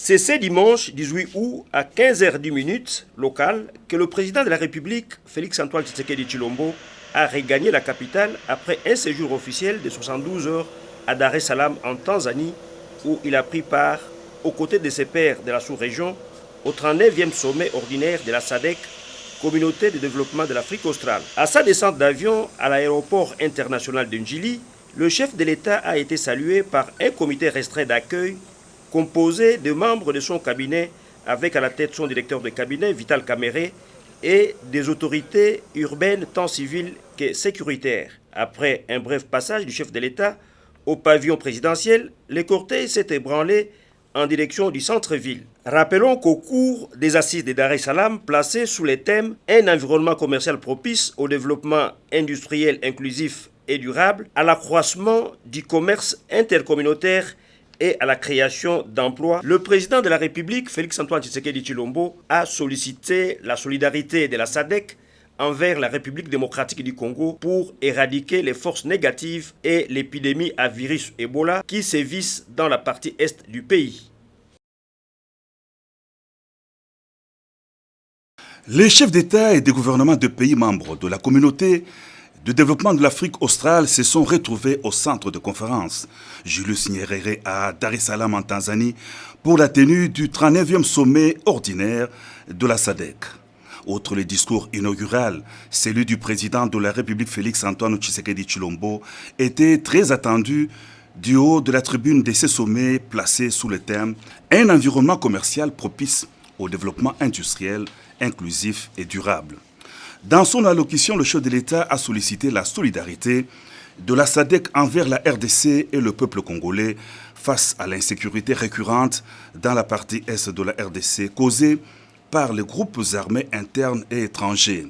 C'est ce dimanche 18 août à 15h10 local que le président de la République, Félix-Antoine Tshisekedi Tshilombo, a regagné la capitale après un séjour officiel de 72 heures à Dar es Salaam en Tanzanie, où il a pris part, aux côtés de ses pairs de la sous-région, au 39e sommet ordinaire de la SADC, Communauté de développement de l'Afrique australe. À sa descente d'avion à l'aéroport international de Njili, le chef de l'État a été salué par un comité restreint d'accueil composé de membres de son cabinet, avec à la tête son directeur de cabinet, Vital Kamere, et des autorités urbaines tant civiles que sécuritaires. Après un bref passage du chef de l'État au pavillon présidentiel, le cortège s'est ébranlé en direction du centre-ville. Rappelons qu'au cours des assises de Dar es Salaam, placées sous les thèmes « Un environnement commercial propice au développement industriel inclusif et durable, à l'accroissement du commerce intercommunautaire et à la création d'emplois », le président de la République, Félix-Antoine Tshisekedi Tshilombo, a sollicité la solidarité de la SADC envers la République démocratique du Congo pour éradiquer les forces négatives et l'épidémie à virus Ebola qui sévissent dans la partie est du pays. Les chefs d'État et de gouvernement de pays membres de la communauté de développement de l'Afrique australe se sont retrouvés au centre de conférence Julius Nyerere à Dar es Salaam en Tanzanie pour la tenue du 39e sommet ordinaire de la SADC. Outre le discours inaugural, celui du président de la République Félix-Antoine Tshisekedi Tshilombo était très attendu du haut de la tribune de ce sommet placé sous le thème « Un environnement commercial propice au développement industriel, inclusif et durable ». Dans son allocution, le chef de l'État a sollicité la solidarité de la SADC envers la RDC et le peuple congolais face à l'insécurité récurrente dans la partie est de la RDC causée par les groupes armés internes et étrangers.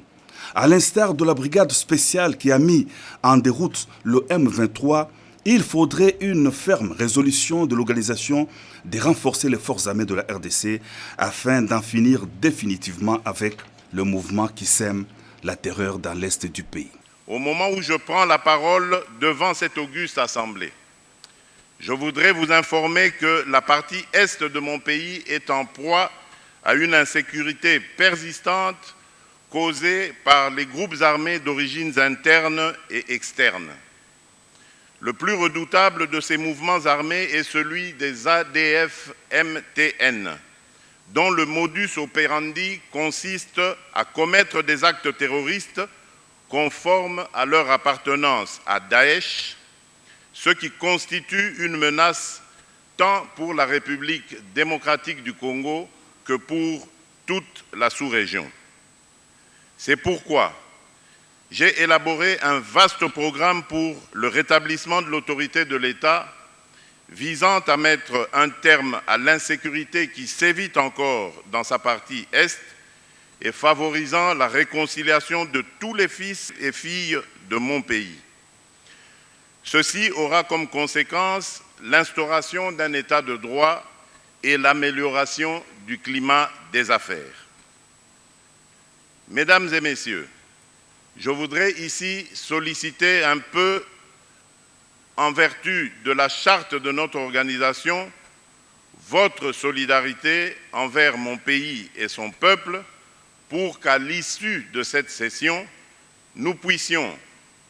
À l'instar de la brigade spéciale qui a mis en déroute le M23, il faudrait une ferme résolution de l'organisation de renforcer les forces armées de la RDC afin d'en finir définitivement avec le mouvement qui sème la terreur dans l'est du pays. Au moment où je prends la parole devant cette auguste assemblée, je voudrais vous informer que la partie est de mon pays est en proie à une insécurité persistante causée par les groupes armés d'origines internes et externes. Le plus redoutable de ces mouvements armés est celui des ADF-MTN, dont le modus operandi consiste à commettre des actes terroristes conformes à leur appartenance à Daesh, ce qui constitue une menace tant pour la République démocratique du Congo que pour toute la sous-région. C'est pourquoi j'ai élaboré un vaste programme pour le rétablissement de l'autorité de l'État visant à mettre un terme à l'insécurité qui sévit encore dans sa partie est et favorisant la réconciliation de tous les fils et filles de mon pays. Ceci aura comme conséquence l'instauration d'un état de droit et l'amélioration du climat des affaires. Mesdames et messieurs, je voudrais ici solliciter un peu, en vertu de la charte de notre organisation, votre solidarité envers mon pays et son peuple pour qu'à l'issue de cette session, nous puissions,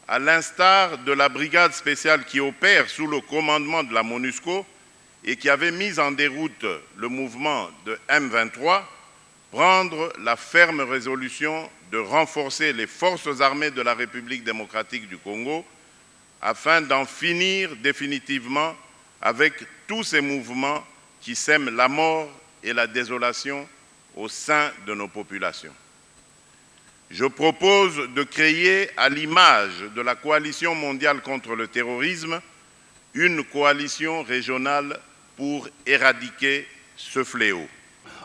à l'instar de la brigade spéciale qui opère sous le commandement de la MONUSCO et qui avait mis en déroute le mouvement de M23, prendre la ferme résolution de renforcer les forces armées de la République démocratique du Congo afin d'en finir définitivement avec tous ces mouvements qui sèment la mort et la désolation au sein de nos populations. Je propose de créer, à l'image de la coalition mondiale contre le terrorisme, une coalition régionale pour éradiquer ce fléau.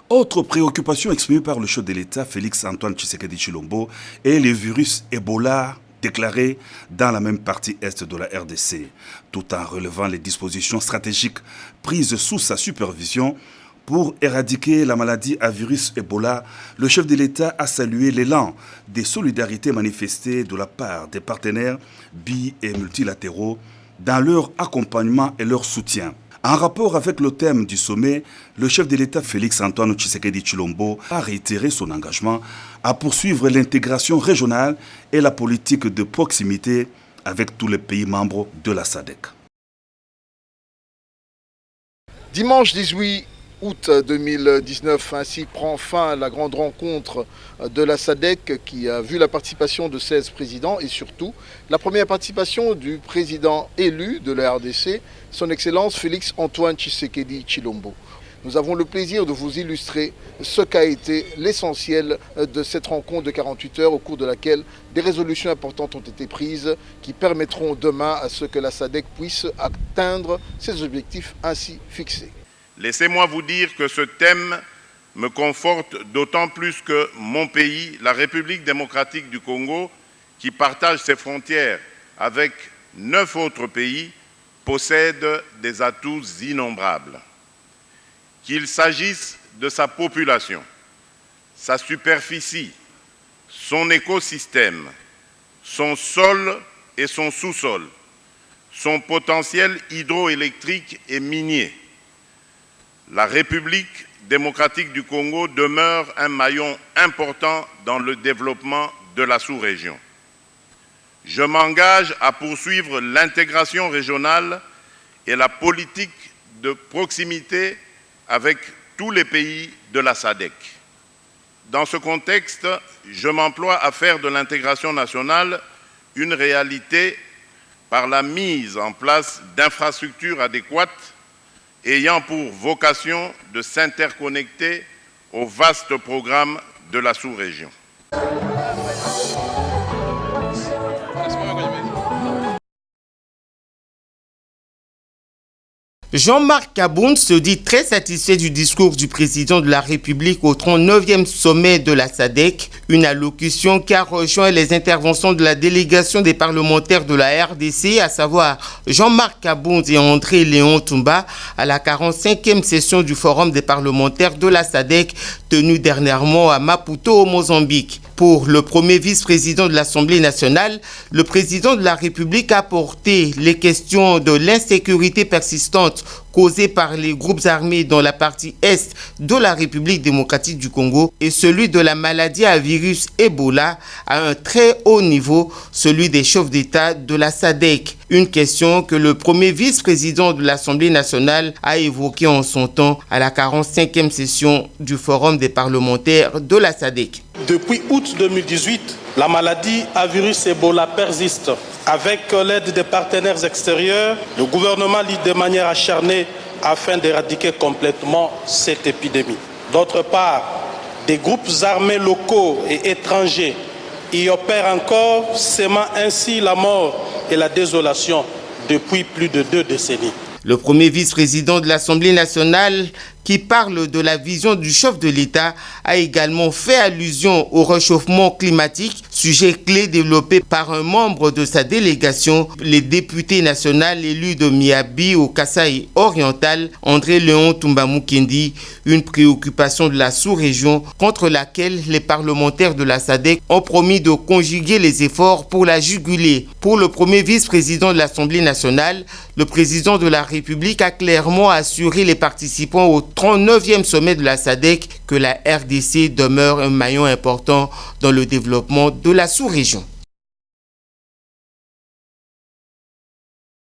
Autre préoccupation exprimée par le chef de l'État, Félix-Antoine Tshisekedi Tshilombo, est le virus Ebola déclaré dans la même partie est de la RDC, tout en relevant les dispositions stratégiques prises sous sa supervision. Pour éradiquer la maladie à virus Ebola, le chef de l'État a salué l'élan des solidarités manifestées de la part des partenaires bi- et multilatéraux dans leur accompagnement et leur soutien. En rapport avec le thème du sommet, le chef de l'État Félix Antoine Tshisekedi Tshilombo a réitéré son engagement à poursuivre l'intégration régionale et la politique de proximité avec tous les pays membres de la SADC. Dimanche 18 août 2019, ainsi prend fin la grande rencontre de la SADC qui a vu la participation de 16 présidents et surtout la première participation du président élu de la RDC, son Excellence Félix Antoine Tshisekedi Tshilombo. Nous avons le plaisir de vous illustrer ce qu'a été l'essentiel de cette rencontre de 48 heures au cours de laquelle des résolutions importantes ont été prises qui permettront demain à ce que la SADC puisse atteindre ses objectifs ainsi fixés. Laissez-moi vous dire que ce thème me conforte d'autant plus que mon pays, la République démocratique du Congo, qui partage ses frontières avec 9 autres pays, possède des atouts innombrables. Qu'il s'agisse de sa population, sa superficie, son écosystème, son sol et son sous-sol, son potentiel hydroélectrique et minier. La République démocratique du Congo demeure un maillon important dans le développement de la sous-région. Je m'engage à poursuivre l'intégration régionale et la politique de proximité avec tous les pays de la SADC. Dans ce contexte, je m'emploie à faire de l'intégration nationale une réalité par la mise en place d'infrastructures adéquates ayant pour vocation de s'interconnecter au vaste programme de la sous-région. Jean-Marc Kaboun se dit très satisfait du discours du président de la République au 39e sommet de la SADC, une allocution qui a rejoint les interventions de la délégation des parlementaires de la RDC, à savoir Jean-Marc Kaboun et André Léon Toumba, à la 45e session du Forum des parlementaires de la SADC, tenue dernièrement à Maputo, au Mozambique. Pour le premier vice-président de l'Assemblée nationale, le président de la République a porté les questions de l'insécurité persistante causée par les groupes armés dans la partie est de la République démocratique du Congo et celui de la maladie à virus Ebola à un très haut niveau, celui des chefs d'État de la SADC. Une question que le premier vice-président de l'Assemblée nationale a évoquée en son temps à la 45e session du Forum des parlementaires de la SADC. Depuis août 2018, la maladie à virus Ebola persiste. Avec l'aide des partenaires extérieurs, le gouvernement lutte de manière acharnée afin d'éradiquer complètement cette épidémie. D'autre part, des groupes armés locaux et étrangers y opèrent encore, sémant ainsi la mort et la désolation depuis plus de 2 décennies. Le premier vice-président de l'Assemblée nationale, qui parle de la vision du chef de l'État, a également fait allusion au réchauffement climatique, sujet clé développé par un membre de sa délégation, le député national élu de Miabi au Kasaï oriental, André Léon Toumba Mukendi, une préoccupation de la sous-région contre laquelle les parlementaires de la SADC ont promis de conjuguer les efforts pour la juguler. Pour le premier vice-président de l'Assemblée nationale, le président de la République a clairement assuré les participants au 39e sommet de la SADC que la RDC demeure un maillon important dans le développement de la sous-région.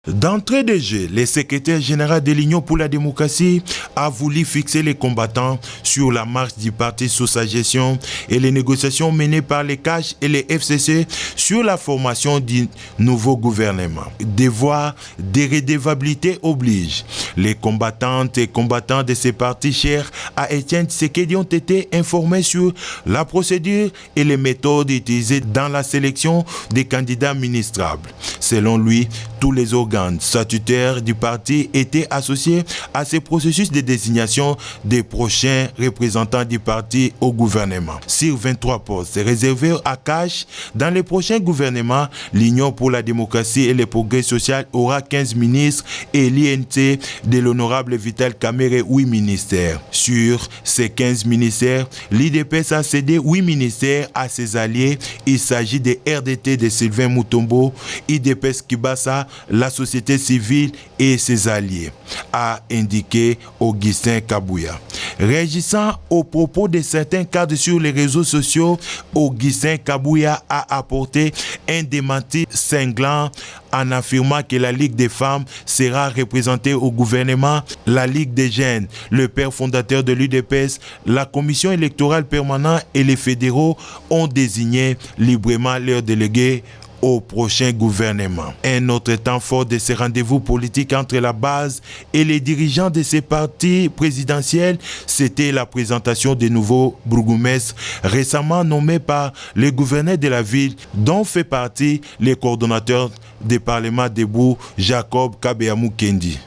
D'entrée de jeu, le secrétaire général de l'Union pour la démocratie a voulu fixer les combattants sur la marche du parti sous sa gestion et les négociations menées par les CAJ et les FCC sur la formation du nouveau gouvernement. Devoir de redevabilité oblige. Les combattantes et combattants de ces partis chers à Étienne Tshisekedi ont été informés sur la procédure et les méthodes utilisées dans la sélection des candidats ministrables. Selon lui, tous les organes statutaires du parti étaient associés à ce processus de désignation des prochains représentants du parti au gouvernement. Sur 23 postes réservés à CAJ, dans les prochains gouvernements, l'Union pour la démocratie et le progrès social aura 15 ministres et l'INT de l'honorable Vital Kamerhe 8 ministères. Sur ces 15 ministères, l'IDPS a cédé 8 ministères à ses alliés. Il s'agit des RDT de Sylvain Mutombo, IDPS Kibasa la société civile et ses alliés, a indiqué Augustin Kabouya. Réagissant aux propos de certains cadres sur les réseaux sociaux, Augustin Kabouya a apporté un démenti cinglant en affirmant que la Ligue des femmes sera représentée au gouvernement, la Ligue des jeunes, le père fondateur de l'UDPS, la commission électorale permanente et les fédéraux ont désigné librement leurs délégués au prochain gouvernement. Un autre temps fort de ces rendez-vous politiques entre la base et les dirigeants de ces partis présidentiels, c'était la présentation des nouveaux bourgmestres récemment nommés par le gouverneur de la ville, dont fait partie le coordonnateur des parlements debout, Jacob Kabeamou Kendi.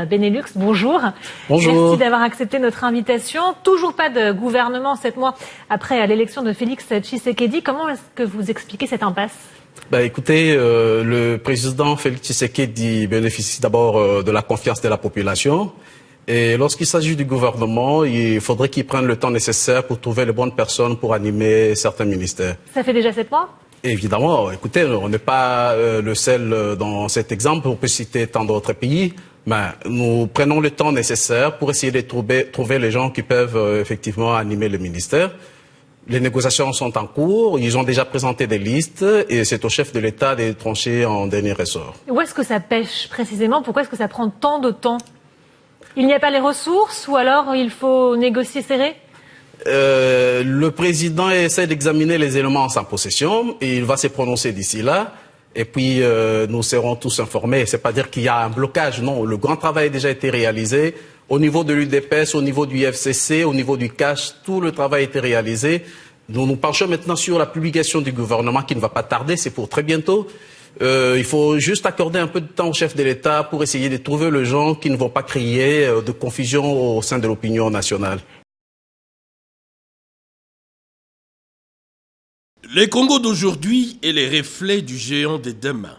Benelux, bonjour. Bonjour. Merci d'avoir accepté notre invitation. Toujours pas de gouvernement 7 mois après l'élection de Félix Tshisekedi. Comment est-ce que vous expliquez cette impasse? Écoutez, le président Félix Tshisekedi bénéficie d'abord de la confiance de la population. Et lorsqu'il s'agit du gouvernement, il faudrait qu'il prenne le temps nécessaire pour trouver les bonnes personnes pour animer certains ministères. Ça fait déjà 7 mois? Évidemment, écoutez, on n'est pas le seul dans cet exemple. On peut citer tant d'autres pays. Mais nous prenons le temps nécessaire pour essayer de trouver les gens qui peuvent effectivement animer le ministère. Les négociations sont en cours, ils ont déjà présenté des listes et c'est au chef de l'État de trancher en dernier ressort. Où est-ce que ça pêche précisément? Pourquoi est-ce que ça prend tant de temps? Il n'y a pas les ressources ou alors il faut négocier serré? Le président essaie d'examiner les éléments en sa possession et il va se prononcer d'ici là. Et puis, nous serons tous informés. C'est pas dire qu'il y a un blocage, non. Le grand travail a déjà été réalisé. Au niveau de l'UDPS, au niveau du FCC, au niveau du CACH, tout le travail a été réalisé. Nous nous penchons maintenant sur la publication du gouvernement qui ne va pas tarder, c'est pour très bientôt. Il faut juste accorder un peu de temps au chef de l'État pour essayer de trouver les gens qui ne vont pas créer de confusion au sein de l'opinion nationale. Le Congo d'aujourd'hui est le reflet du géant de demain.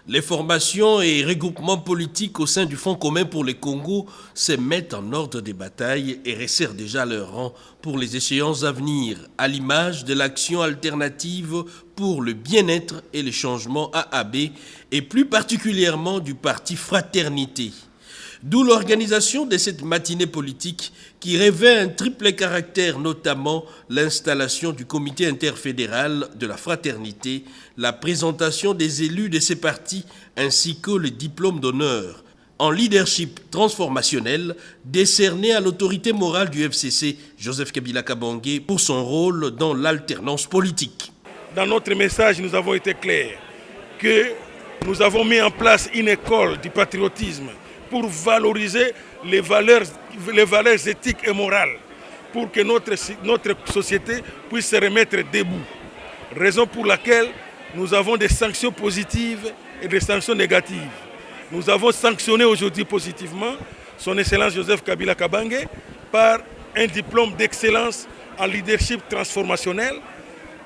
Les formations et regroupements politiques au sein du Front commun pour le Congo se mettent en ordre de bataille et resserrent déjà leur rang pour les échéances à venir, à l'image de l'action alternative pour le bien-être et le changement AAB, et plus particulièrement du parti Fraternité. D'où l'organisation de cette matinée politique qui revêt un triple caractère, notamment l'installation du comité interfédéral de la fraternité, la présentation des élus de ces partis ainsi que le diplôme d'honneur en leadership transformationnel décerné à l'autorité morale du FCC, Joseph Kabila Kabange, pour son rôle dans l'alternance politique. Dans notre message, nous avons été clairs que nous avons mis en place une école du patriotisme pour valoriser les valeurs éthiques et morales, pour que notre société puisse se remettre debout. Raison pour laquelle nous avons des sanctions positives et des sanctions négatives. Nous avons sanctionné aujourd'hui positivement son Excellence Joseph Kabila Kabange par un diplôme d'excellence en leadership transformationnel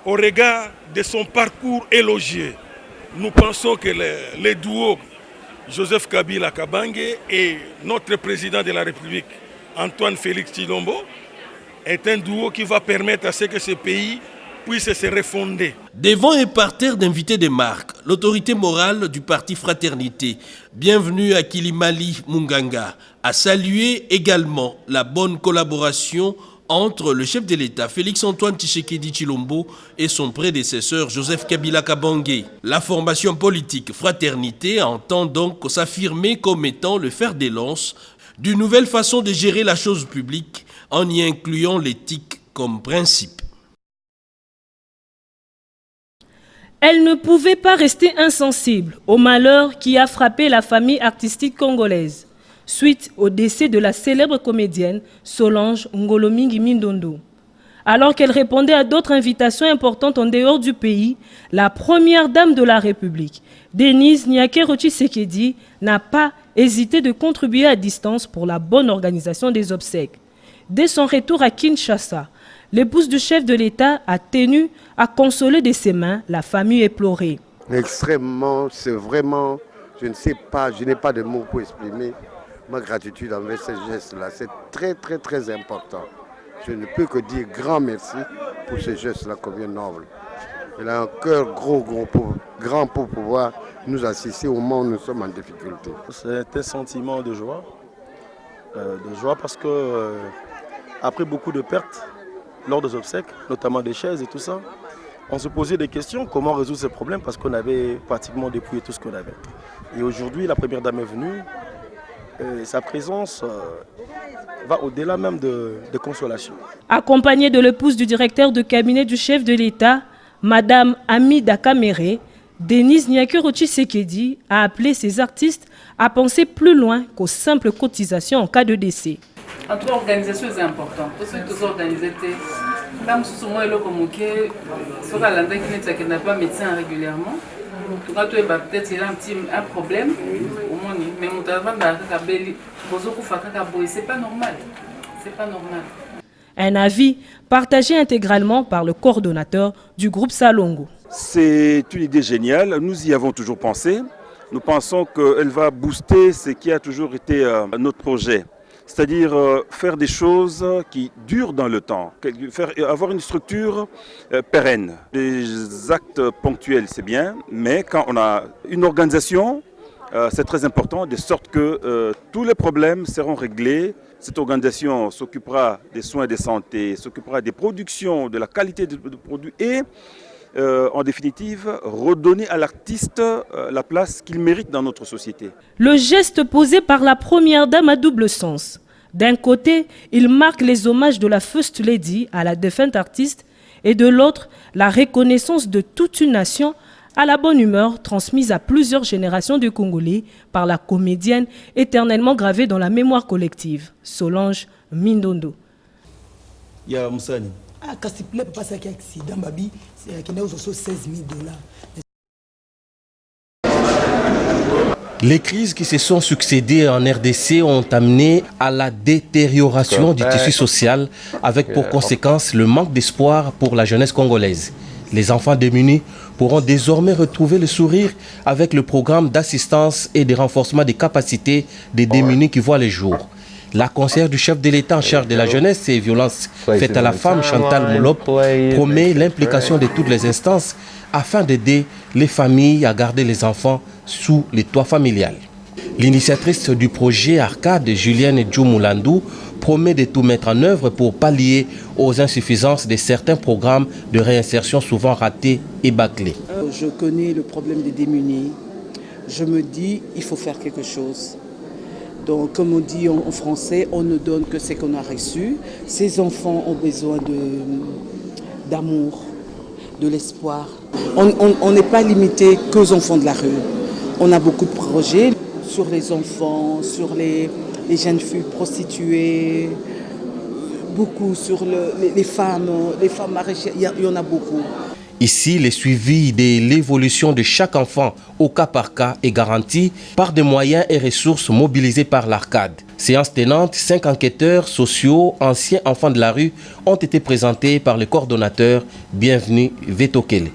au regard de son parcours élogieux. Nous pensons que les duos Joseph Kabila Kabange et notre président de la République, Antoine Félix Tshilombo, est un duo qui va permettre à ce que ce pays puisse se refonder. Devant un parterre d'invités de marque, l'autorité morale du parti Fraternité, bienvenue à Kilimali Munganga, a salué également la bonne collaboration entre le chef de l'État, Félix-Antoine Tshisekedi Tshilombo, et son prédécesseur, Joseph Kabila Kabange. La formation politique Fraternité entend donc s'affirmer comme étant le fer de lance d'une nouvelle façon de gérer la chose publique en y incluant l'éthique comme principe. Elle ne pouvait pas rester insensible au malheur qui a frappé la famille artistique congolaise suite au décès de la célèbre comédienne Solange Ngolomingi Mindondo. Alors qu'elle répondait à d'autres invitations importantes en dehors du pays, la première dame de la République, Denise Nyakero Tshisekedi, n'a pas hésité de contribuer à distance pour la bonne organisation des obsèques. Dès son retour à Kinshasa, l'épouse du chef de l'État a tenu à consoler de ses mains la famille éplorée. Extrêmement, c'est vraiment, je ne sais pas, je n'ai pas de mots pour exprimer ma gratitude envers ces gestes-là. C'est très, très, très important. Je ne peux que dire grand merci pour ces gestes-là combien nobles. Elle a un cœur grand pour pouvoir nous assister au moment où nous sommes en difficulté. C'est un sentiment de joie parce que après beaucoup de pertes lors des obsèques, notamment des chaises et tout ça, on se posait des questions, comment résoudre ces problèmes parce qu'on avait pratiquement dépouillé tout ce qu'on avait. Et aujourd'hui, la première dame est venue, et sa présence va au-delà même de consolation. Accompagnée de l'épouse du directeur de cabinet du chef de l'État, Madame Amida Kamere, Denise Nyakero Tshisekedi a appelé ses artistes à penser plus loin qu'aux simples cotisations en cas de décès. En tout cas, l'organisation est importante. Parce que tous organisés, comme souvent, qui n'a pas médecin régulièrement, tout cas, peut-être qu'il y a un problème. Mais c'est pas normal. C'est pas normal. Un avis partagé intégralement par le coordonnateur du groupe Salongo. C'est une idée géniale, nous y avons toujours pensé. Nous pensons qu'elle va booster ce qui a toujours été notre projet. C'est-à-dire faire des choses qui durent dans le temps, avoir une structure pérenne. Des actes ponctuels, c'est bien, mais quand on a une organisation, c'est très important, de sorte que tous les problèmes seront réglés. Cette organisation s'occupera des soins de santé, s'occupera des productions, de la qualité des produits et, en définitive, redonner à l'artiste la place qu'il mérite dans notre société. Le geste posé par la première dame a double sens. D'un côté, il marque les hommages de la First Lady à la défunte artiste et de l'autre, la reconnaissance de toute une nation à la bonne humeur transmise à plusieurs générations de Congolais par la comédienne éternellement gravée dans la mémoire collective, Solange Mindondo. Ya Moussani. Ah, quand il plaît, papa, c'est un accident, babi, c'est qu'il y a aussi $16 000. Les crises qui se sont succédées en RDC ont amené à la détérioration du tissu social, avec pour conséquence le manque d'espoir pour la jeunesse congolaise. Les enfants démunis pourront désormais retrouver le sourire avec le programme d'assistance et de renforcement des capacités des démunis qui voient le jour. La conseillère du chef de l'État en charge de la jeunesse et violences faites à la femme, Chantal Moulop, promet l'implication de toutes les instances afin d'aider les familles à garder les enfants sous les toits familiales. L'initiatrice du projet Arcade, Julienne Djoumoulandou, promet de tout mettre en œuvre pour pallier aux insuffisances de certains programmes de réinsertion souvent ratés et bâclés. Je connais le problème des démunis. Je me dis, il faut faire quelque chose. Donc, comme on dit en français, on ne donne que ce qu'on a reçu. Ces enfants ont besoin d'amour, de l'espoir. On n'est pas limité qu'aux enfants de la rue. On a beaucoup de projets sur les enfants, sur les jeunes filles prostituées, beaucoup sur les femmes maraîchères, il y en a beaucoup. Ici, le suivi de l'évolution de chaque enfant au cas par cas est garanti par des moyens et ressources mobilisés par l'Arcade. Séance tenante, 5 enquêteurs sociaux, anciens enfants de la rue, ont été présentés par le coordonnateur Bienvenue Vetokele.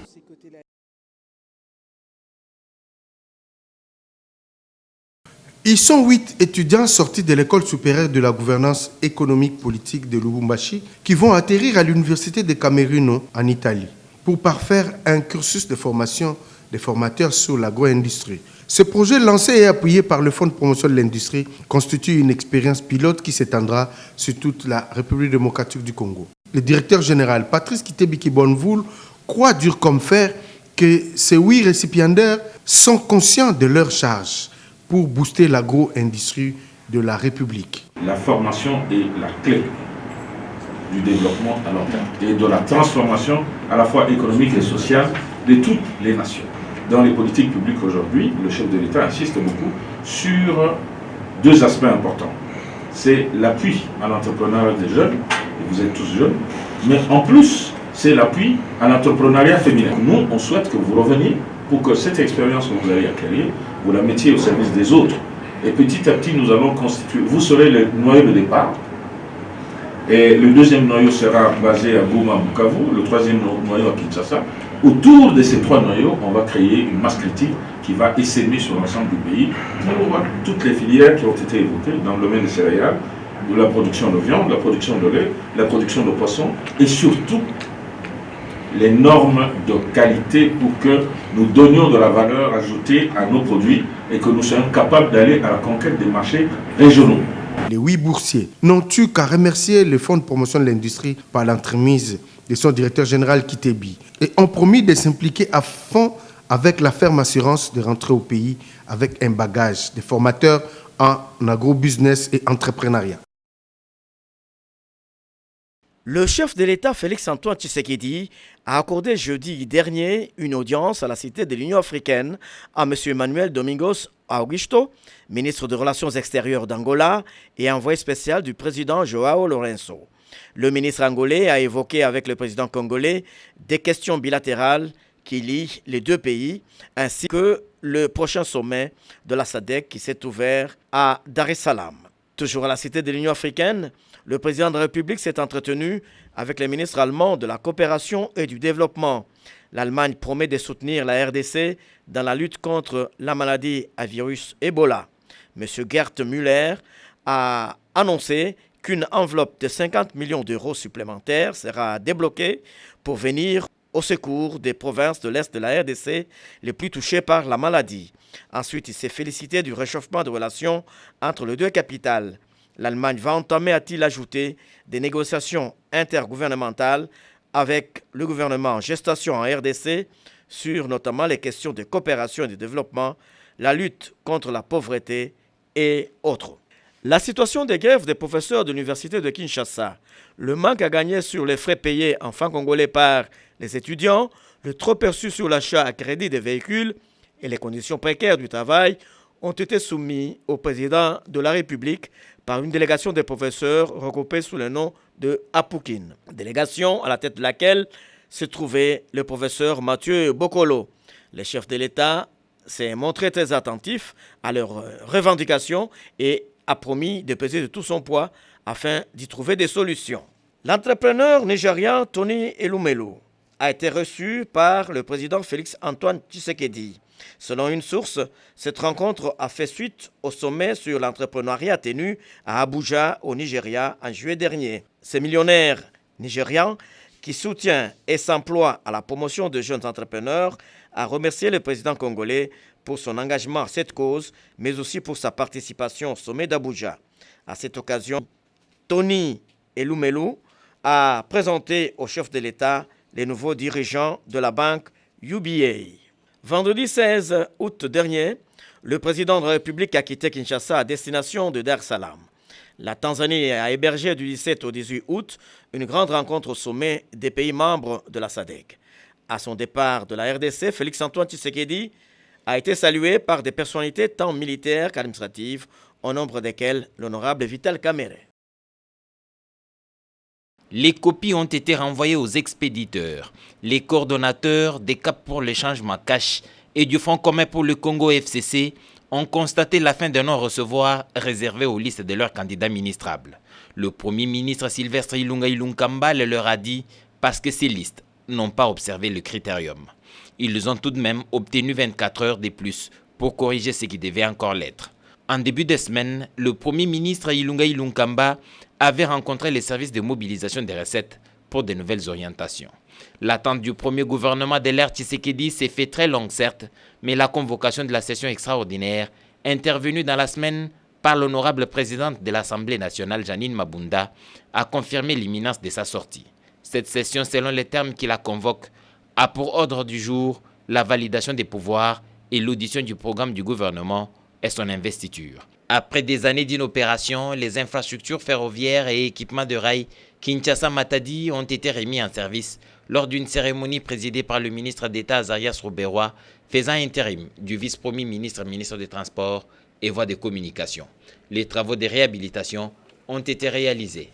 Ils sont 8 étudiants sortis de l'école supérieure de la gouvernance économique politique de Lubumbashi qui vont atterrir à l'université de Cameruno en Italie pour parfaire un cursus de formation des formateurs sur l'agro-industrie. Ce projet lancé et appuyé par le Fonds de promotion de l'industrie constitue une expérience pilote qui s'étendra sur toute la République démocratique du Congo. Le directeur général Patrice Kitebiki Bonnevoul croit dur comme fer que ces 8 récipiendaires sont conscients de leur charge pour booster l'agro-industrie de la République. La formation est la clé du développement à long terme et de la transformation à la fois économique et sociale de toutes les nations. Dans les politiques publiques aujourd'hui, le chef de l'État insiste beaucoup sur 2 aspects importants. C'est l'appui à l'entrepreneuriat des jeunes, et vous êtes tous jeunes, mais en plus, c'est l'appui à l'entrepreneuriat féminin. Nous, on souhaite que vous reveniez pour que cette expérience que vous allez acquérir, vous la mettiez au service des autres. Et petit à petit, nous allons constituer, vous serez le noyau de départ. Et le deuxième noyau sera basé à Goma, Bukavu, le troisième noyau à Kinshasa. Autour de ces 3 noyaux, on va créer une masse critique qui va essaimer sur l'ensemble du pays pour toutes les filières qui ont été évoquées dans le domaine des céréales, de la production de viande, la production de lait, la production de poissons et surtout les normes de qualité pour que nous donnions de la valeur ajoutée à nos produits et que nous soyons capables d'aller à la conquête des marchés régionaux. Les 8 boursiers n'ont eu qu'à remercier le Fonds de promotion de l'industrie par l'entremise de son directeur général Kitebi et ont promis de s'impliquer à fond avec la ferme assurance de rentrer au pays avec un bagage de formateurs en agrobusiness et entrepreneuriat. Le chef de l'État, Félix-Antoine Tshisekedi, a accordé jeudi dernier une audience à la Cité de l'Union africaine à M. Manuel Domingos Augusto, ministre des Relations extérieures d'Angola et envoyé spécial du président João Lourenço. Le ministre angolais a évoqué avec le président congolais des questions bilatérales qui lient les deux pays, ainsi que le prochain sommet de la SADC qui s'est ouvert à Dar es Salaam. Toujours à la Cité de l'Union africaine, le président de la République s'est entretenu avec les ministres allemands de la coopération et du développement. L'Allemagne promet de soutenir la RDC dans la lutte contre la maladie à virus Ebola. M. Gert Müller a annoncé qu'une enveloppe de 50 millions d'euros supplémentaires sera débloquée pour venir au secours des provinces de l'Est de la RDC les plus touchées par la maladie. Ensuite, il s'est félicité du réchauffement de relations entre les deux capitales. L'Allemagne va entamer, a-t-il ajouté, des négociations intergouvernementales avec le gouvernement en gestation en RDC sur notamment les questions de coopération et de développement, la lutte contre la pauvreté et autres. La situation des grèves des professeurs de l'université de Kinshasa, le manque à gagner sur les frais payés en francs congolais par les étudiants, le trop perçu sur l'achat à crédit des véhicules et les conditions précaires du travail ont été soumis au président de la République par une délégation des professeurs regroupée sous le nom de Apoukin. Délégation à la tête de laquelle se trouvait le professeur Mathieu Bokolo. Le chef de l'État s'est montré très attentif à leurs revendications et a promis de peser de tout son poids afin d'y trouver des solutions. L'entrepreneur nigérian Tony Elumelu a été reçu par le président Félix-Antoine Tshisekedi. Selon une source, cette rencontre a fait suite au sommet sur l'entrepreneuriat tenu à Abuja, au Nigeria, en juillet dernier. Ce millionnaire nigérian, qui soutient et s'emploie à la promotion de jeunes entrepreneurs, a remercié le président congolais pour son engagement à cette cause, mais aussi pour sa participation au sommet d'Abuja. À cette occasion, Tony Elumelu a présenté au chef de l'État les nouveaux dirigeants de la banque UBA. Vendredi 16 août dernier, le président de la République a quitté Kinshasa à destination de Dar es Salaam. La Tanzanie a hébergé du 17 au 18 août une grande rencontre au sommet des pays membres de la SADC. À son départ de la RDC, Félix-Antoine Tshisekedi a été salué par des personnalités tant militaires qu'administratives, au nombre desquelles l'honorable Vital Kamerhe. Les copies ont été renvoyées aux expéditeurs. Les coordonnateurs des CAP pour le changement cash et du Fonds commun pour le Congo FCC ont constaté la fin d'un non-recevoir réservé aux listes de leurs candidats ministrables. Le Premier ministre Sylvestre Ilunga Ilunkamba leur a dit parce que ces listes n'ont pas observé le critérium. Ils ont tout de même obtenu 24 heures de plus pour corriger ce qui devait encore l'être. En début de semaine, le Premier ministre Ilunga Ilunkamba avait rencontré les services de mobilisation des recettes pour de nouvelles orientations. L'attente du premier gouvernement de l'ère Tshisekedi s'est fait très longue certes, mais la convocation de la session extraordinaire, intervenue dans la semaine par l'honorable présidente de l'Assemblée nationale, Janine Mabunda, a confirmé l'imminence de sa sortie. Cette session, selon les termes qui la convoquent, a pour ordre du jour la validation des pouvoirs et l'audition du programme du gouvernement et son investiture. Après des années d'inopération, les infrastructures ferroviaires et équipements de rail Kinshasa-Matadi ont été remis en service lors d'une cérémonie présidée par le ministre d'État Azarias Rouberois, faisant intérim du vice-premier ministre, ministre des Transports et Voies de Communication. Les travaux de réhabilitation ont été réalisés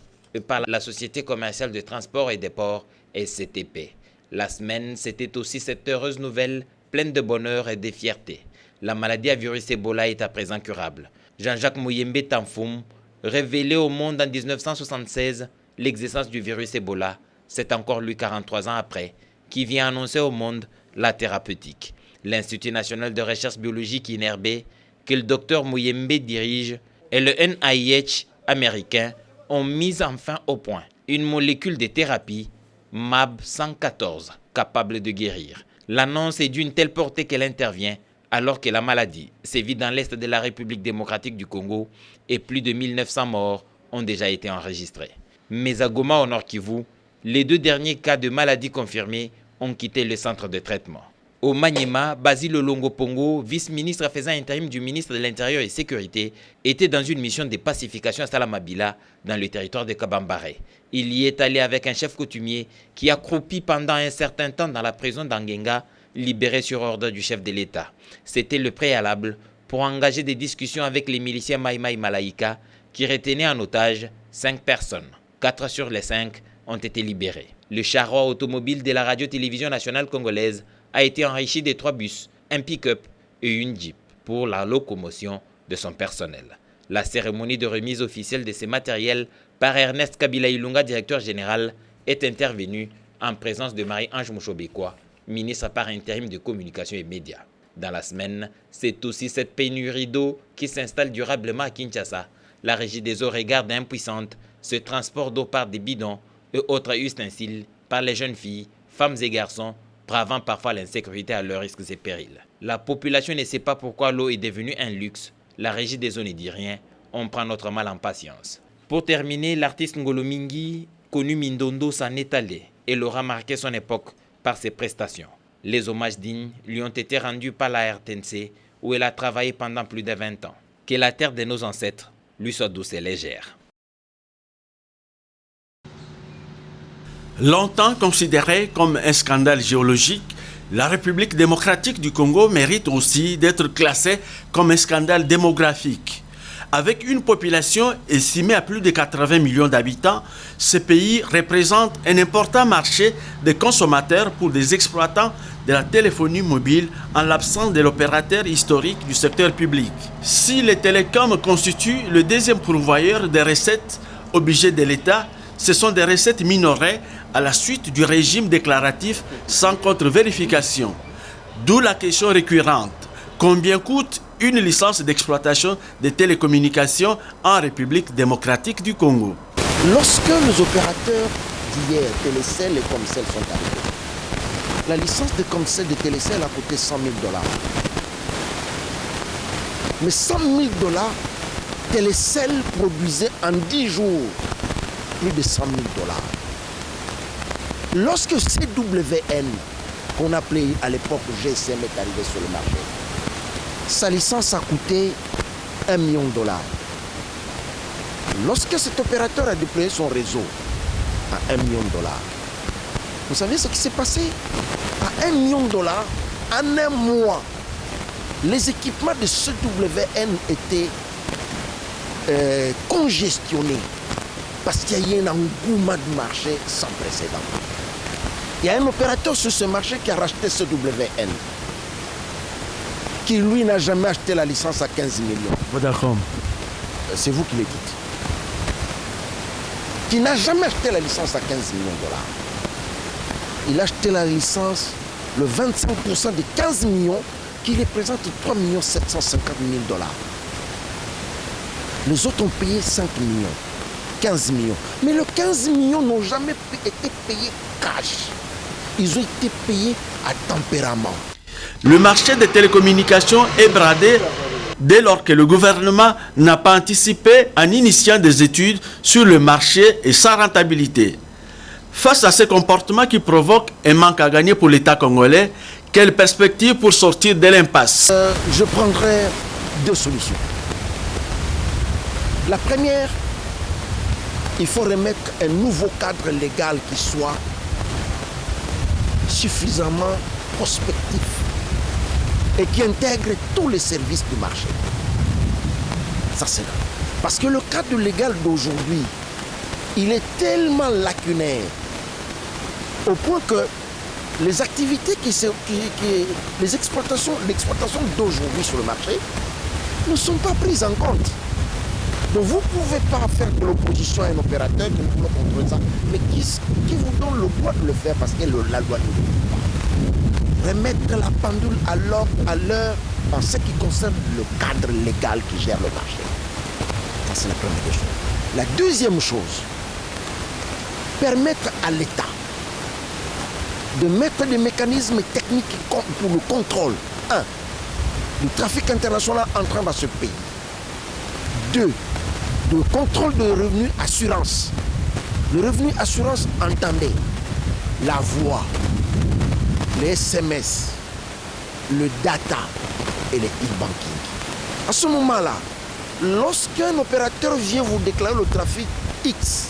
par la Société commerciale de transport et des ports SCTP. La semaine, c'était aussi cette heureuse nouvelle pleine de bonheur et de fierté. La maladie à virus Ebola est à présent curable. Jean-Jacques Muyembe Tamfoum, révélé au monde en 1976 l'existence du virus Ebola, c'est encore lui 43 ans après, qui vient annoncer au monde la thérapeutique. L'Institut national de recherche biologique INRB, que le docteur Muyembe dirige, et le NIH américain ont mis enfin au point une molécule de thérapie MAB 114, capable de guérir. L'annonce est d'une telle portée qu'elle intervient alors que la maladie sévit dans l'est de la République démocratique du Congo et plus de 1900 morts ont déjà été enregistrés. Mais à Goma, au Nord Kivu, les 2 derniers cas de maladie confirmés ont quitté le centre de traitement. Au Maniema, Basile Longo Pongo, vice-ministre faisant intérim du ministre de l'Intérieur et Sécurité, était dans une mission de pacification à Salamabila, dans le territoire de Kabambare. Il y est allé avec un chef coutumier qui a croupi pendant un certain temps dans la prison d'Angenga, libéré sur ordre du chef de l'État. C'était le préalable pour engager des discussions avec les miliciens Maïmaï Malaïka qui retenaient en otage 5 personnes. 4 sur les 5 ont été libérés. Le charroi automobile de la radio-télévision nationale congolaise a été enrichi de 3 bus, un pick-up et une jeep pour la locomotion de son personnel. La cérémonie de remise officielle de ces matériels par Ernest Kabila Ilunga, directeur général, est intervenue en présence de Marie-Ange Mouchobekwa, ministre par intérim de communication et médias. Dans la semaine, c'est aussi cette pénurie d'eau qui s'installe durablement à Kinshasa. La régie des eaux regarde impuissante ce transport d'eau par des bidons et autres ustensiles par les jeunes filles, femmes et garçons, bravant parfois l'insécurité à leurs risques et périls. La population ne sait pas pourquoi l'eau est devenue un luxe. La régie des eaux ne dit rien, on prend notre mal en patience. Pour terminer, l'artiste Ngolo Mingi, connu Mindondo, s'en est allé et l'aura marqué son époque par ses prestations. Les hommages dignes lui ont été rendus par la RTNC où elle a travaillé pendant plus de 20 ans. Que la terre de nos ancêtres lui soit douce et légère. Longtemps considéré comme un scandale géologique, la République démocratique du Congo mérite aussi d'être classée comme un scandale démographique. Avec une population estimée à plus de 80 millions d'habitants, ce pays représente un important marché de consommateurs pour des exploitants de la téléphonie mobile en l'absence de l'opérateur historique du secteur public. Si les télécoms constituent le 2e pourvoyeur des recettes au budget de l'État, ce sont des recettes minorées à la suite du régime déclaratif sans contre-vérification. D'où la question récurrente. Combien coûte une licence d'exploitation des télécommunications en République démocratique du Congo? Lorsque les opérateurs d'hier, Télécel et Comcel sont arrivés, la licence de Comcel et de Télécel a coûté 100 000 $. Mais 100 000 $, Télécel produisait en 10 jours plus de 100 000 $. Lorsque CWN, qu'on appelait à l'époque GSM, est arrivé sur le marché, sa licence a coûté 1 million $. Lorsque cet opérateur a déployé son réseau à 1 million $, vous savez ce qui s'est passé? À 1 million $, en un mois, les équipements de CWN étaient congestionnés parce qu'il y a eu un engouement du marché sans précédent. Il y a un opérateur sur ce marché qui a racheté CWN, qui lui n'a jamais acheté la licence à 15 millions. Vodacom. C'est vous qui le dites. Qui n'a jamais acheté la licence à 15 millions $. Il a acheté la licence, le 25% de 15 millions, qui représente 3 750 000 $. Les autres ont payé 5 millions, 15 millions. Mais les 15 millions n'ont jamais été payés cash. Ils ont été payés à tempérament. Le marché des télécommunications est bradé dès lors que le gouvernement n'a pas anticipé en initiant des études sur le marché et sa rentabilité. Face à ces comportements qui provoquent un manque à gagner pour l'État congolais, quelle perspective pour sortir de l'impasse? Je prendrai 2 solutions. La première, il faut remettre un nouveau cadre légal qui soit suffisamment prospectif et qui intègre tous les services du marché. Ça, c'est là. Parce que le cadre légal d'aujourd'hui, il est tellement lacunaire au point que les activités les exploitations d'aujourd'hui sur le marché ne sont pas prises en compte. Donc vous ne pouvez pas faire de l'opposition à un opérateur qui ne peut pas contrôler ça, mais qui vous donne le droit de le faire parce que la loi ne le dit pas. Remettre la pendule à l'heure en ce qui concerne le cadre légal qui gère le marché. Ça, c'est la première chose. La deuxième chose, permettre à l'État de mettre des mécanismes techniques pour le contrôle, 1, du trafic international entrant dans ce pays. 2, le contrôle de revenus assurance. Le revenu assurance, entendez, la voix, les SMS, le data et les e-banking. À ce moment-là, lorsqu'un opérateur vient vous déclarer le trafic X,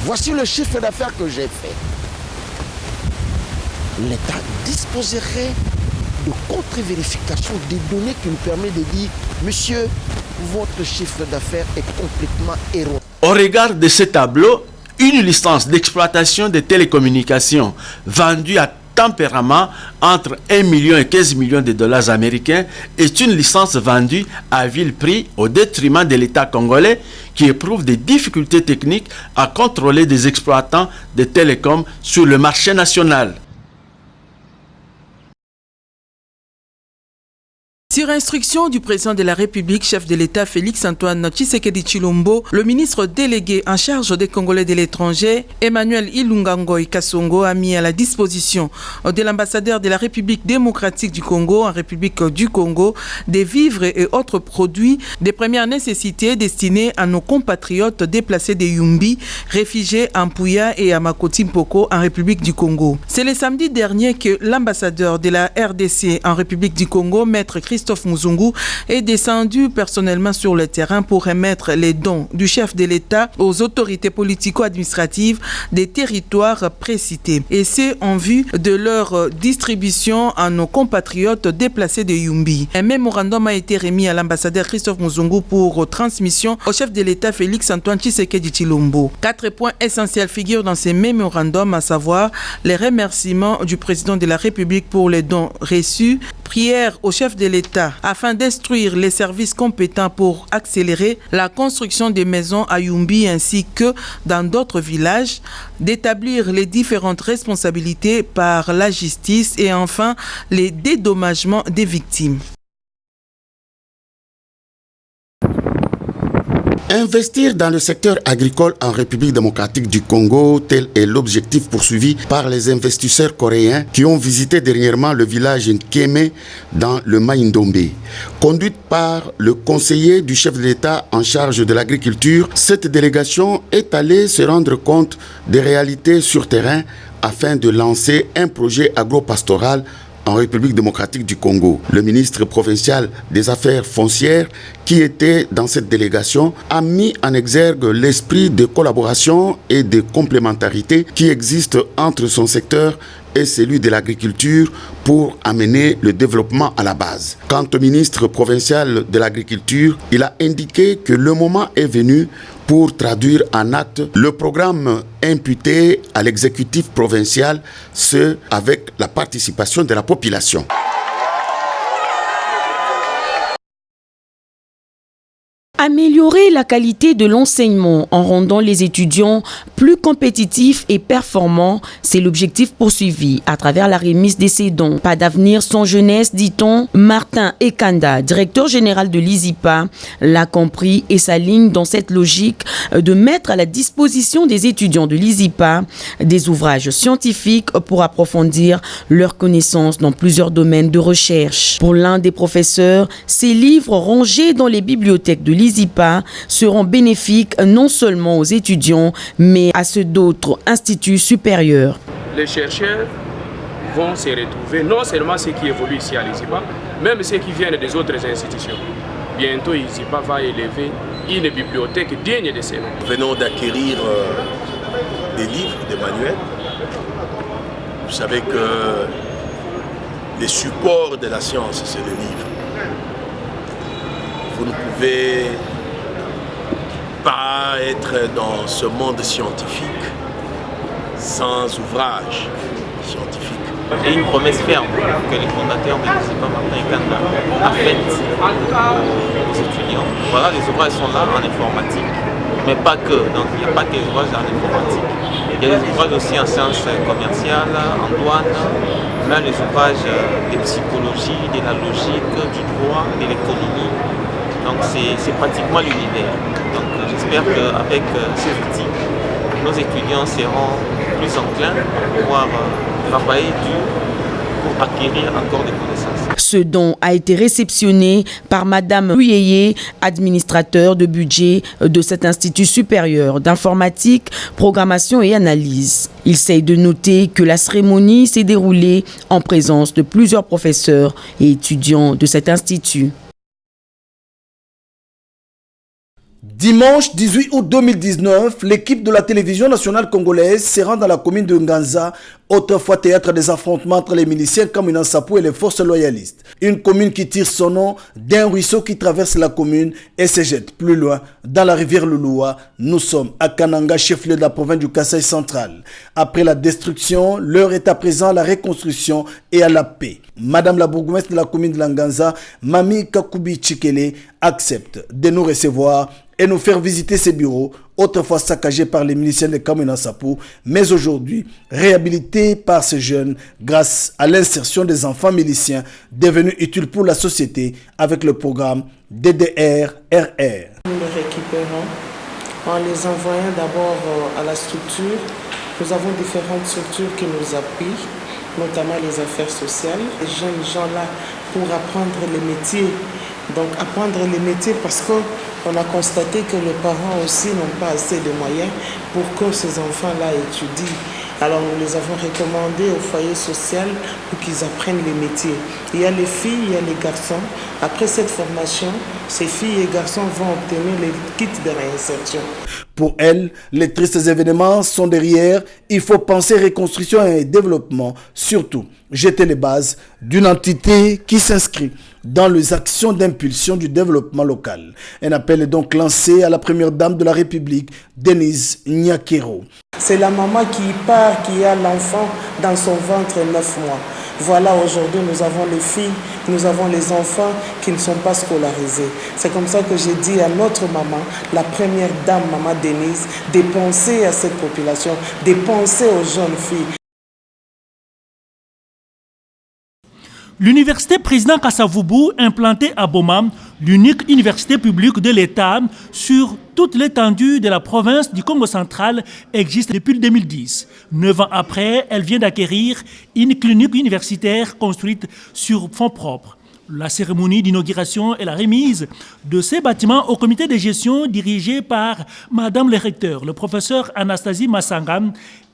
voici le chiffre d'affaires que j'ai fait. L'État disposerait de contre-vérification des données qui nous permet de dire « Monsieur, votre chiffre d'affaires est complètement erroné ». Au regard de ce tableau, une licence d'exploitation des télécommunications vendue à tempérament entre 1 million et 15 millions de dollars américains est une licence vendue à vil prix au détriment de l'État congolais qui éprouve des difficultés techniques à contrôler des exploitants de télécoms sur le marché national. Sur instruction du président de la République, chef de l'État Félix-Antoine Tshisekedi Tshilombo, le ministre délégué en charge des Congolais de l'étranger, Emmanuel Ilunga Ngoyi Kasongo, a mis à la disposition de l'ambassadeur de la République démocratique du Congo en République du Congo des vivres et autres produits de première nécessité destinés à nos compatriotes déplacés de Yumbi, réfugiés à Mpuya et à Makoti Mpoko en République du Congo. C'est le samedi dernier que l'ambassadeur de la RDC en République du Congo, maître Christophe Muzungu, est descendu personnellement sur le terrain pour remettre les dons du chef de l'État aux autorités politico-administratives des territoires précités. Et c'est en vue de leur distribution à nos compatriotes déplacés de Yumbi. Un mémorandum a été remis à l'ambassadeur Christophe Muzungu pour transmission au chef de l'État Félix-Antoine Tshisekedi Tshilombo. 4 points essentiels figurent dans ces mémorandums, à savoir les remerciements du président de la République pour les dons reçus, prière au chef de l'État afin d'instruire les services compétents pour accélérer la construction des maisons à Yumbi ainsi que dans d'autres villages, d'établir les différentes responsabilités par la justice et enfin les dédommagements des victimes. Investir dans le secteur agricole en République démocratique du Congo, tel est l'objectif poursuivi par les investisseurs coréens qui ont visité dernièrement le village Nkeme dans le Maïndombe. Conduite par le conseiller du chef de l'État en charge de l'agriculture, cette délégation est allée se rendre compte des réalités sur terrain afin de lancer un projet agropastoral en République démocratique du Congo. Le ministre provincial des Affaires foncières qui était dans cette délégation a mis en exergue l'esprit de collaboration et de complémentarité qui existe entre son secteur et celui de l'agriculture pour amener le développement à la base. Quant au ministre provincial de l'agriculture, il a indiqué que le moment est venu pour traduire en acte le programme imputé à l'exécutif provincial, ce avec la participation de la population. Améliorer la qualité de l'enseignement en rendant les étudiants plus compétitifs et performants, c'est l'objectif poursuivi à travers la remise des ces dons. Pas d'avenir sans jeunesse, dit-on. Martin Ekanda, directeur général de l'ISIPA, l'a compris et s'aligne dans cette logique de mettre à la disposition des étudiants de l'ISIPA des ouvrages scientifiques pour approfondir leurs connaissances dans plusieurs domaines de recherche. Pour l'un des professeurs, ces livres rangés dans les bibliothèques de l'ISIPA seront bénéfiques non seulement aux étudiants, mais à ceux d'autres instituts supérieurs. Les chercheurs vont se retrouver, non seulement ceux qui évoluent ici à l'ISIPA, même ceux qui viennent des autres institutions. Bientôt, l'ISIPA va élever une bibliothèque digne de ce nom. Nous venons d'acquérir des livres, des manuels. Vous savez que les supports de la science, c'est le livre. Vous ne pouvez pas être dans ce monde scientifique sans ouvrage scientifique. Et une promesse ferme que les fondateurs de l'ISIPA, Martin Ekanda, a faite aux étudiants. Voilà, les ouvrages sont là en informatique, mais pas que. Donc il n'y a pas que les ouvrages en informatique. Il y a des ouvrages aussi en sciences commerciales, en douane, même les ouvrages de psychologie, de la logique, du droit, de l'économie. Donc c'est pratiquement l'univers. Donc j'espère qu'avec ces outils, nos étudiants seront plus enclins à pouvoir travailler dur pour acquérir encore des connaissances. Ce don a été réceptionné par Madame Ruyeye, administrateur de budget de cet institut supérieur d'informatique, programmation et analyse. Il s'agit de noter que la cérémonie s'est déroulée en présence de plusieurs professeurs et étudiants de cet institut. Dimanche 18 août 2019, l'équipe de la télévision nationale congolaise se rend dans la commune de Nganza, autrefois théâtre des affrontements entre les miliciens Kamina Nsapou et les forces loyalistes. Une commune qui tire son nom d'un ruisseau qui traverse la commune et se jette plus loin dans la rivière Lulua. Nous sommes à Kananga, chef-lieu de la province du Kasaï central. Après la destruction, l'heure est à présent à la reconstruction et à la paix. Madame la bourgmestre de la commune de Nganza, Mami Kakubi Chikele, accepte de nous recevoir et nous faire visiter ses bureaux, autrefois saccagés par les miliciens de Kamina Nsapou, mais aujourd'hui réhabilités par ces jeunes grâce à l'insertion des enfants miliciens devenus utiles pour la société avec le programme DDR-RR. Nous les récupérons en les envoyant d'abord à la structure. Nous avons différentes structures qui nous appuient, notamment les affaires sociales. Les jeunes gens là pour apprendre les métiers. Donc apprendre les métiers parce qu'on a constaté que les parents aussi n'ont pas assez de moyens pour que ces enfants-là étudient. Alors nous les avons recommandés au foyer social pour qu'ils apprennent les métiers. Il y a les filles, il y a les garçons. Après cette formation, ces filles et garçons vont obtenir les kits de réinsertion. Pour elles, les tristes événements sont derrière. Il faut penser reconstruction et développement. Surtout, jeter les bases d'une entité qui s'inscrit dans les actions d'impulsion du développement local. Un appel est donc lancé à la première dame de la République, Denise Nyakero. C'est la maman qui part, qui a l'enfant dans son ventre 9 mois. Voilà, aujourd'hui, nous avons les filles, nous avons les enfants qui ne sont pas scolarisés. C'est comme ça que j'ai dit à notre maman, la première dame, maman Denise, de penser à cette population, de penser aux jeunes filles. L'université président Kasavubu, implantée à Boma, l'unique université publique de l'État sur toute l'étendue de la province du Congo central, existe depuis 2010. 9 ans après, elle vient d'acquérir une clinique universitaire construite sur fonds propres. La cérémonie d'inauguration et la remise de ces bâtiments au comité de gestion dirigé par Madame le recteur, le professeur Anastasie Massanga,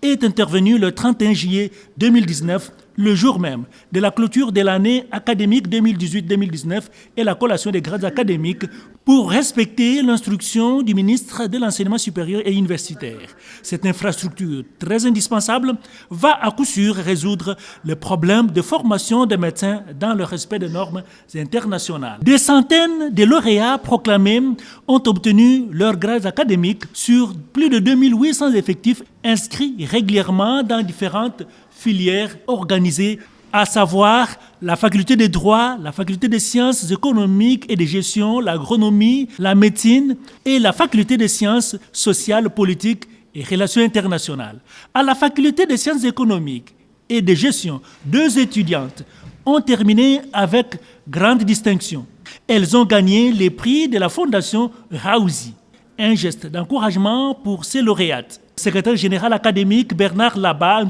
est intervenue le 31 juillet 2019, le jour même de la clôture de l'année académique 2018-2019 et la collation des grades académiques pour respecter l'instruction du ministre de l'Enseignement supérieur et universitaire. Cette infrastructure très indispensable va à coup sûr résoudre le problème de formation des médecins dans le respect des normes internationales. Des centaines de lauréats proclamés ont obtenu leurs grades académiques sur plus de 2800 effectifs inscrits régulièrement dans différentes filières organisées, à savoir la faculté de droit, la faculté des sciences économiques et de gestion, l'agronomie, la médecine et la faculté des sciences sociales, politiques et relations internationales. À la faculté des sciences économiques et de gestion, 2 étudiantes ont terminé avec grande distinction. Elles ont gagné les prix de la Fondation Raouzi, un geste d'encouragement pour ces lauréates. Le secrétaire général académique Bernard Laba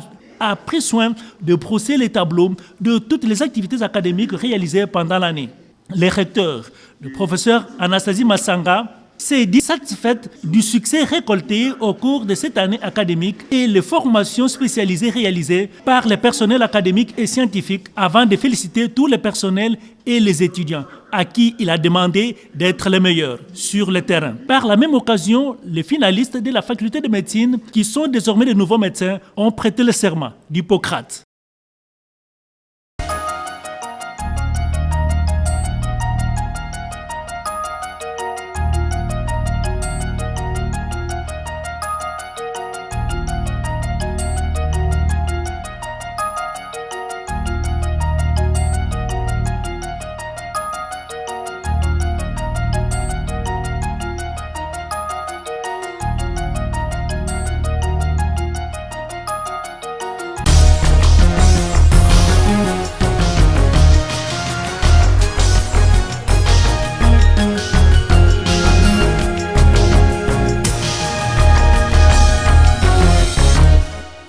a pris soin de brosser les tableaux de toutes les activités académiques réalisées pendant l'année. Le recteur, le professeur Anastasie Massanga, s'est dit satisfaite du succès récolté au cours de cette année académique et les formations spécialisées réalisées par les personnels académiques et scientifiques avant de féliciter tous les personnels et les étudiants à qui il a demandé d'être les meilleurs sur le terrain. Par la même occasion, les finalistes de la faculté de médecine, qui sont désormais de nouveaux médecins, ont prêté le serment d'Hippocrate.